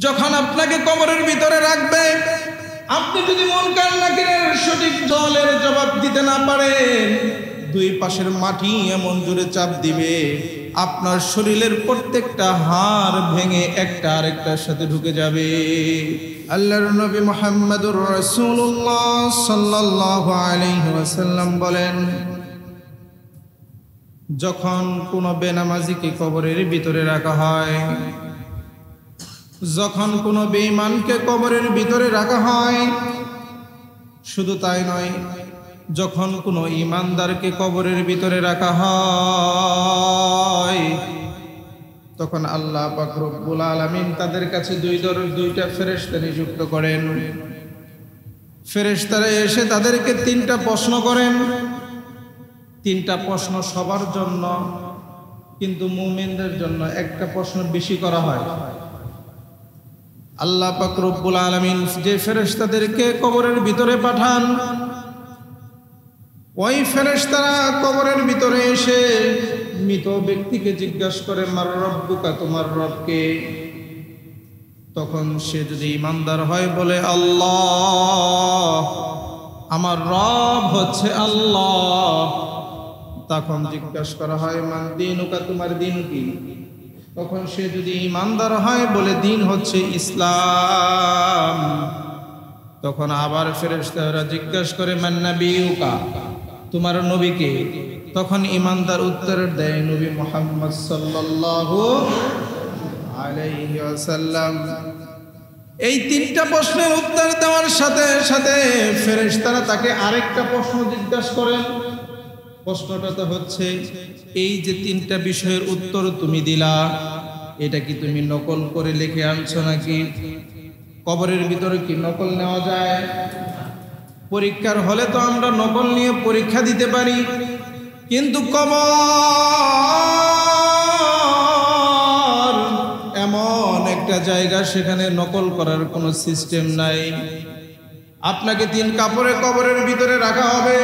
যখন আপনাকে কবরের ভিতরে রাখবে, আপনি যদি মুনকার নাকিরের সঠিক জলের জবাব দিতে না পারেন, দুই পাশের মাটি এমন জোরে চাপ দিবে, আপনার শরীরের প্রত্যেকটা হাড় ভেঙে একটা আরেকটার সাথে ঢুকে যাবে। আল্লাহর নবী মুহাম্মদুর রাসূলুল্লাহ সাল্লাল্লাহু আলাইহি ওয়াসাল্লাম বলেন, যখন কোনো বেনামাজিকে কবরের ভিতরে রাখা হয়, যখন কোনো বেঈমানকে কবরের ভিতরে রাখা হয়, শুধু তাই নয়, যখন কোনো ঈমানদারকে কবরের ভিতরে রাখা হয়, তখন আল্লাহ পাক রব্বুল আলামিন তাদের কাছে দুইটা ফেরেশতা নিযুক্ত করেন। ফেরেশতারা এসে তাদেরকে তিনটা প্রশ্ন করেন। তিনটা প্রশ্ন সবার জন্য, কিন্তু মুমিনদের জন্য একটা প্রশ্ন বেশি করা হয়। আল্লাহ পাক রব্বুল আলামিন যে ফেরেশতাদেরকে কবরের ভিতরে পাঠান, ওই ফেরেশতারা কবরের ভিতরে এসে মৃত ব্যক্তিকে জিজ্ঞাসা করে, মার রব্বুকা, তোমার রবকে? তখন সে যদি ঈমানদার হয় বলে, আল্লাহ, আমার রব হচ্ছে আল্লাহ। তখন জিজ্ঞাসা করা হয়, মান দীনুকা, তোমার দিন কি? তখন সে যদি ঈমানদার হয় বলে, দিন হচ্ছে ইসলাম। তখন আবার ফেরেশতারা জিজ্ঞাসা করে, মান নাবিয়ুকা, তোমার নবীকে? তখন ঈমানদার উত্তর দেয়, নবী মুহাম্মদ সাল্লাল্লাহু আলাইহি ওয়াসাল্লাম। এই তিনটা প্রশ্নের উত্তর দেওয়ার সাথে সাথে ফেরেশতারা তাকে আরেকটা প্রশ্ন জিজ্ঞাসা করেন। প্রশ্নটা তো হচ্ছে, এই যে তিনটা বিষয়ের উত্তর তুমি দিলা, এটা কি তুমি নকল করে লিখে আনছো নাকি? কবরের ভিতরে কি নকল নেওয়া যায়? পরীক্ষার হলে তো আমরা নকল নিয়ে পরীক্ষা দিতে পারি, কিন্তু কবর এমন একটা জায়গা, সেখানে নকল করার কোনো সিস্টেম নাই। আপনাকে 3 কাপড়ে কবরের ভিতরে রাখা হবে,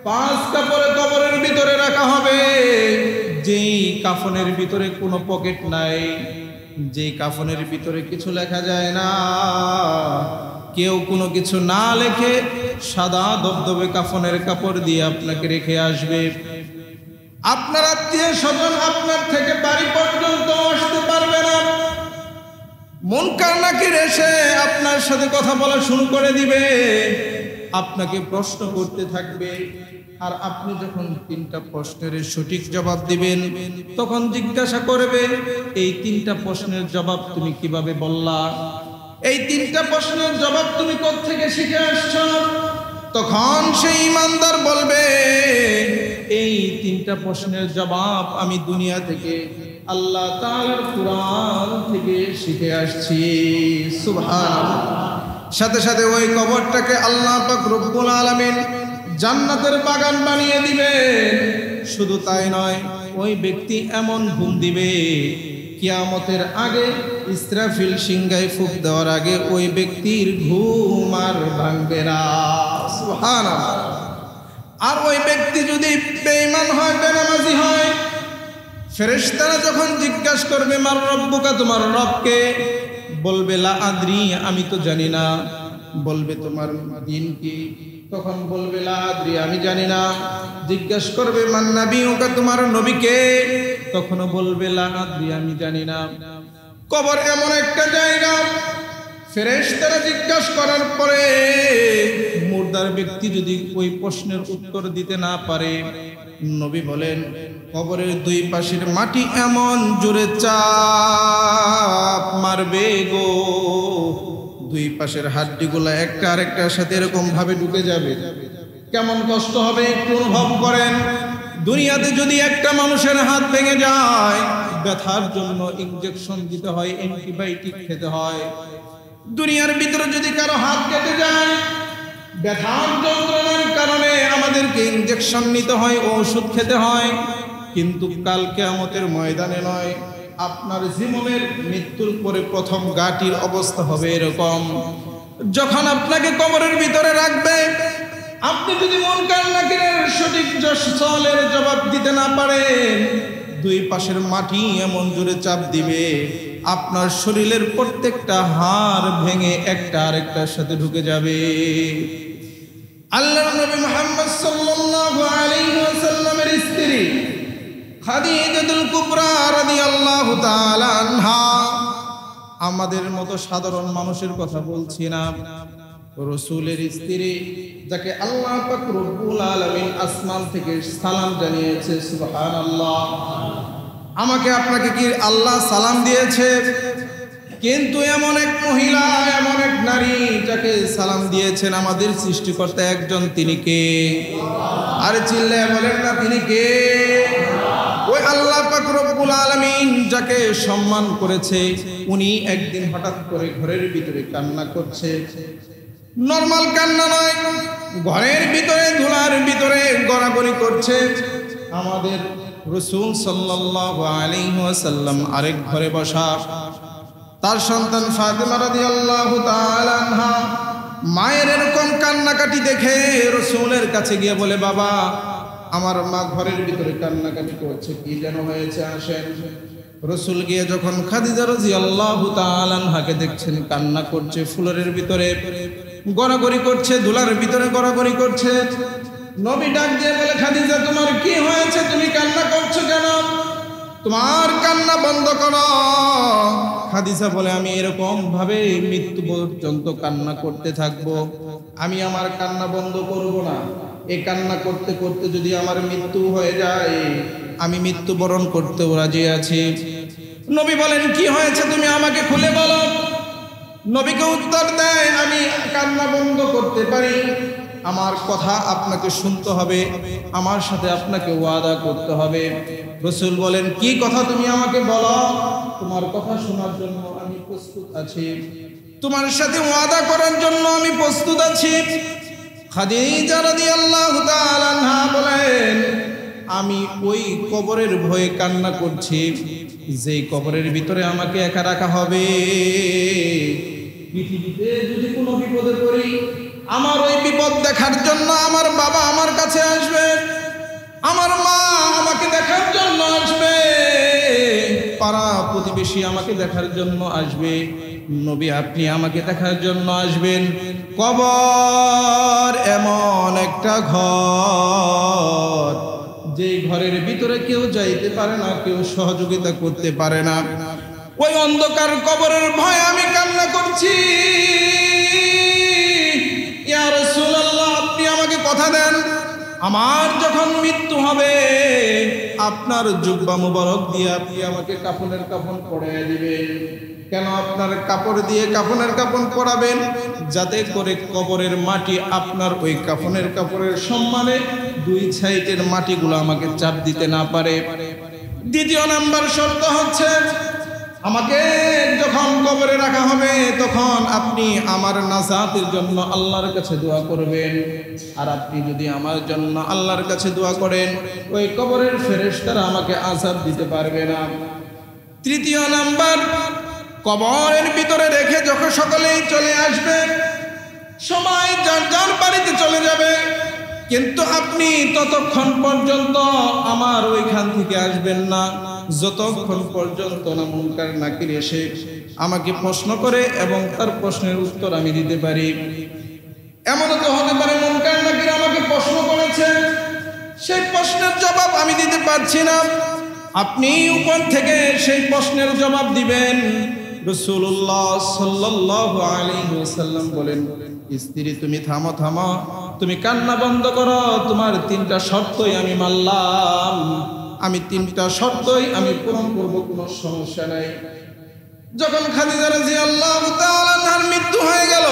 5 কাপড়ে কবরের ভিতরে রাখা হবে। যেই কাফনের ভিতরে কোনো পকেট নাই, যেই কাফনের ভিতরে কিছু লেখা যায় না, কেউ কোনো কিছু না লেখে সাদা দবদবে কাফনের কাপড় দিয়ে আপনাকে রেখে আসবে। আপনার আত্মীয় স্বজন আপনার থেকে বাড়ি পর্যন্ত আসতে পারবে না। মুনকার নাকির এসে আপনার সাথে কথা বলা শুরু করে দিবে, আপনাকে প্রশ্ন করতে থাকবে। আর আপনি যখন 3টা প্রশ্নের সঠিক জবাব দিবেন, তখন জিজ্ঞাসা করবে, এই 3টা প্রশ্নের জবাব তুমি কিভাবে বললা? এই 3টা প্রশ্নের জবাব তুমি কোত্থেকে শিখে আসছো? তখন সেই ঈমানদার বলবে, এই 3টা প্রশ্নের জবাব আমি দুনিয়া থেকে, আল্লাহ তাআলার কুরআন থেকে শিখে আসছি। সুবহানাল্লাহ। সাথে সাথে ওই কবরটাকে আল্লাহ পাক রব্বুল আলামিন জান্নাতের বাগান বানিয়ে দিবেন। শুধু তাই নয়, ওই ব্যক্তি এমন ঘুম দিবে, কিয়ামতের আগে ইসরাফিল সিংহায় ফুঁক দেওয়ার আগে ওই ব্যক্তির ঘুম আর ভাঙবে না। সুবহানাল্লাহ। আর ওই ব্যক্তি যদি বেঈমান হয়, বেনামাজি হয়, ফেরেশতারা যখন জিজ্ঞাসা করবে, মার রব্বুকা, তোমার রবকে? বলবে, লা আদরি, আমি তো জানি না। বলবে, তোমার দিন কি? তখন বলবে, লা আদরি, আমি জানি না। জিজ্ঞাসা করবে, মান নাবিয়ুকা, তোমার নবীকে? তখনও বলবে, লা আদরি, আমি জানি না। কবর এমন একটা জায়গা, ফেরেশতারা জিজ্ঞাসা করার পরে মুর্দার ব্যক্তি যদি ওই প্রশ্নের উত্তর দিতে না পারে, নবী বলেন, কবরের 2 পাশের মাটি এমন জোরে চাপ মারবে গো, 2 পাশের হাড্ডিগুলা একটা আরেকটার সাথে এরকম ভাবে ঢুকে যাবে। কেমন কষ্ট হবে একটু অনুভব করেন। দুনিয়াতে যদি একটা মানুষের হাত ভেঙে যায়, ব্যথার জন্য ইনজেকশন দিতে হয়, অ্যান্টিবায়োটিক খেতে হয়। দুনিয়ার ভিতরে যদি কারো হাত কেটে যায়, ব্যথার যন্ত্রণার কারণে আমাদেরকে ইনজেকশন নিতে হয়, ওষুধ খেতে হয়। কিন্তু কাল কিয়ামতের ময়দানে নয়, আপনার জীবনের মৃত্যুর পরে প্রথম গাটির অবস্থা হবে এরকম। যখন আপনাকে কবরের ভিতরে রাখবে, আপনি যদি মুনকার নাকিরের সঠিক সওয়ালের জবাব দিতে না পারেন, 2 পাশের মাটি এমন জোরে চাপ দিবে, আপনার শরীরের প্রত্যেকটা হাড় ভেঙে একটা আরেকটার সাথে ঢুকে যাবে। আল্লাহর নবী মুহাম্মদ সাল্লাল্লাহু আলাইহি ওয়াসাল্লামের স্ত্রী খাদিজাতুল কুবরা রাদিয়াল্লাহু তাআলা আনহা, আমাদের মতো সাধারণ মানুষের কথা বলছি না, রাসূলের স্ত্রী, যাকে আল্লাহ পাক রব্বুল আলামিন আসমান থেকে সালাম জানিয়েছে। সুবহানাল্লাহ। আমাকে আপনাকে কি আল্লাহ সালাম দিয়েছে? কিন্তু এমন এক মহিলা, এমন এক নারী যাকে সালাম দিয়েছেন আমাদের সৃষ্টিকর্তা একজন, তিনি কে? আরে চিল্লায় বলেন না, তিনি কে? ওই আল্লাহ পাক রব্বুল আলামিন যাকে সম্মান করেছে, উনি একদিন হঠাৎ করে ঘরের ভিতরে কান্না করছে। নরমাল কান্না নয়, ঘরের ভিতরে ধুলার ভিতরে গড়াগড়ি করছে। আমাদের রাসূল সাল্লাল্লাহু আলাইহি ওয়াসাল্লাম আরেক ঘরে বসা, তার সন্তান ফাতেমা রাদিয়াল্লাহু তাআলা আনহা মায়ের এরকম কান্নাকাটি দেখে রাসূলের কাছে গিয়ে বলে, বাবা, আমার মা ঘরের ভিতরে কান্নাকাটি করছে, কি যেন হয়েছে, আসেন। রাসূল গিয়ে যখন খাদিজা রাদিয়াল্লাহু তাআলা আনহাকে দেখছেন কান্না করছে, ফুলের ভিতরে গড়াগড়ি করছে, ধুলার ভিতরে গড়াগড়ি করছে, নবী ডাক দিয়ে বলে, খাদিজা, তোমার কি হয়েছে? তুমি কান্না করছো কেন? তোমার কান্না বন্ধ করো। খাদিজা বলে, আমি এরকম ভাবে মৃত্যু পর্যন্ত কান্না করতে থাকবো, আমি আমার কান্না বন্ধ করব না। এই কান্না করতে করতে যদি আমার মৃত্যু হয়ে যায়, আমি মৃত্যুবরণ করতেও রাজি আছি। নবী বলেন, কি হয়েছে তুমি আমাকে খুলে বলো। নবীকে উত্তর দেয়, আমি কান্না বন্ধ করতে পারি, আমার কথা আপনাকে শুনতে হবে, আমার সাথে আপনাকে ওয়াদা করতে হবে। রাসূল বলেন, কি কথা তুমি আমাকে বলো, তোমার কথা শোনার জন্য আমি প্রস্তুত আছি, তোমার সাথে ওয়াদা করার জন্য আমি প্রস্তুত আছি। খাদিজা রাদিয়াল্লাহু তাআলা আনহা বলেন, আমি ওই কবরের ভয়ে কান্না করছি, যেই কবরের ভিতরে আমাকে একা রাখা হবে। পৃথিবীতে যদি কোনো বিপদে পড়ি, আমার ওই বিপদ দেখার জন্য আমার বাবা আমার কাছে আসবে, আমার মা আমাকে দেখার জন্য আসবে, পাড়া প্রতিবেশী আমাকে দেখার জন্য আসবে, নবী আপনি আমাকে দেখার জন্য আসবেন। কবর এমন একটা ঘর, যে ঘরের ভিতরে কেউ যাইতে পারে না, কেউ সহযোগিতা করতে পারে না। ওই অন্ধকার কবরের ভয়ে আমি কান্না করছি। ইয়া রাসূলুল্লাহ, আপনি আমাকে কথা দেন, আমার যখন মৃত্যু হবে, আপনার জুব্বা মুবারক দিয়ে আপনি আমাকে কাফনের কাফন পরাইয়া দিবেন। কেন আপনার কাপড় দিয়ে কাফনের কাফন পরাবেন? যাতে করে কবরের মাটি আপনার ওই কাফনের কাপড়ের সম্মানে দুই সাইডের মাটিগুলো আমাকে চাপ দিতে না পারে। দ্বিতীয় নাম্বার শর্ত হচ্ছে, আমাকে যখন কবরে রাখা হবে, তখন আপনি আমার নাজাতের জন্য আল্লাহর কাছে দোয়া করবেন। আর আপনি যদি আমার জন্য আল্লাহর কাছে দোয়া করেন, ওই কবরের ফেরেশতারা আমাকে আযাব দিতে পারবে না। তৃতীয় নাম্বার, কবরের ভিতরে রেখে যখন সকলেই চলে আসবে, সবাই যার যার বাড়িতে চলে যাবে, কিন্তু আপনি ততক্ষণ পর্যন্ত আমার ওইখান থেকে আসবেন না, যতক্ষণ পর্যন্ত না মুনকার নাকির এসে আমাকে প্রশ্ন করে এবং তার প্রশ্নের উত্তর আমি দিতে পারি। এমনও তো হতে পারে মুনকার নাকির আমাকে প্রশ্ন করেছে, সেই প্রশ্নের জবাব আমি দিতে পারছি না, আপনি উপর থেকে সেই প্রশ্নের জবাব দিবেন। রাসূলুল্লাহ সাল্লাল্লাহু আলাইহি ওয়াসাল্লাম বলেন, স্ত্রী তুমি থামো থামো, তুমি কান্না বন্ধ করো, তোমার তিনটা শর্তই আমি মানলাম, আমি তিনটা শর্তই আমি পূরণ করব, কোনো সমস্যা নাই। যখন খাদিজা রাদিয়াল্লাহু তাআলা আনহার মৃত্যু হয়ে গেল,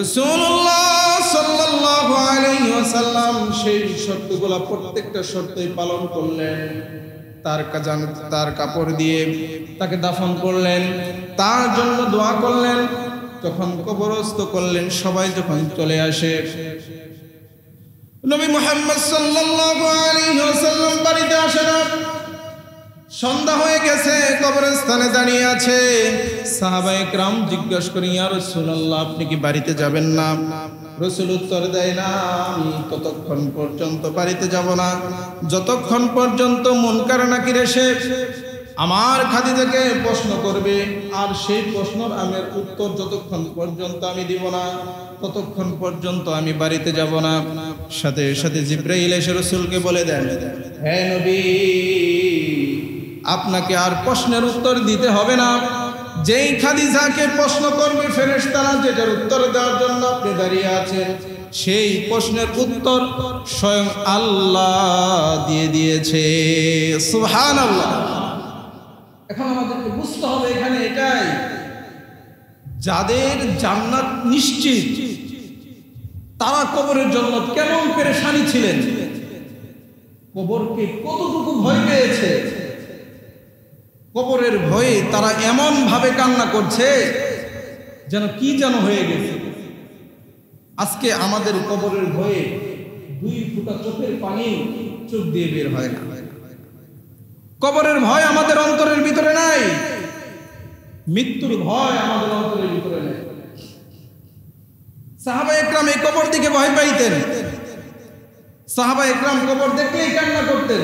রাসূলুল্লাহ সাল্লাল্লাহু আলাইহি ওয়াসাল্লাম সেই শর্তগুলো প্রত্যেকটা শর্তই পালন করলেন। তার কাপড় দিয়ে তাকে দাফন করলেন, তার জন্য দোয়া করলেন, যখন কবরস্থ করলেন, সবাই যখন চলে আসে, নবী মুহাম্মদ সাল্লাল্লাহু আলাইহি ওয়াসাল্লাম বাড়িতে আসে না। সন্ধ্যা হয়ে গেছে, কবরস্থানে দাঁড়িয়ে আছে। সাহাবায়ে কেরাম জিজ্ঞাসা করেন, ইয়া রাসূলুল্লাহ, আপনি কি বাড়িতে যাবেন না? রাসূল উত্তর দেয় না, আমি ততক্ষণ পর্যন্ত বাড়িতে যাব না যতক্ষণ পর্যন্ত মুনকার নাকির এসে আমার খাদিজাকে প্রশ্ন করবে, আর সেই প্রশ্নের আমার উত্তর যতক্ষণ পর্যন্ত আমি দিব না ততক্ষণ পর্যন্ত আমি বাড়িতে যাব না। সাথে সাথে জিবরাইল এসে রাসূলকে বলে দেন, হে নবী, আপনাকে আর প্রশ্নের উত্তর দিতে হবে না। যেই খাদিজাকে প্রশ্ন করবে ফেরেশতারা, যেটার উত্তর দেওয়ার জন্য আপনি দাঁড়িয়ে আছেন, সেই প্রশ্নের উত্তর স্বয়ং আল্লাহ দিয়ে দিয়েছে। সুবহানাল্লাহ। এখন আমাদেরকে বুঝতে হবে এখানে এটাই, যাদের জান্নাত নিশ্চিত তারা কবরের জন্য কেমন পেরেশানি ছিলেন, কবরকে কতটুকু ভয় পেয়েছে। কবরের ভয়ে তারা এমন ভাবে কান্না করছে যেন কি যেন হয়ে গেছে। আজকে আমাদের কবরের ভয়ে 2 ফোঁটা চোখের পানি চোখ দিয়ে বের হয় না। কবরের ভয় আমাদের অন্তরের ভিতরে নাই, মৃত্যুর ভয় আমাদের অন্তরের ভিতরে নাই। সাহাবা একরাম এই কবর দিকে ভয় পাইতেন, সাহাবা একরাম কবর দেখলেই কান্না করতেন।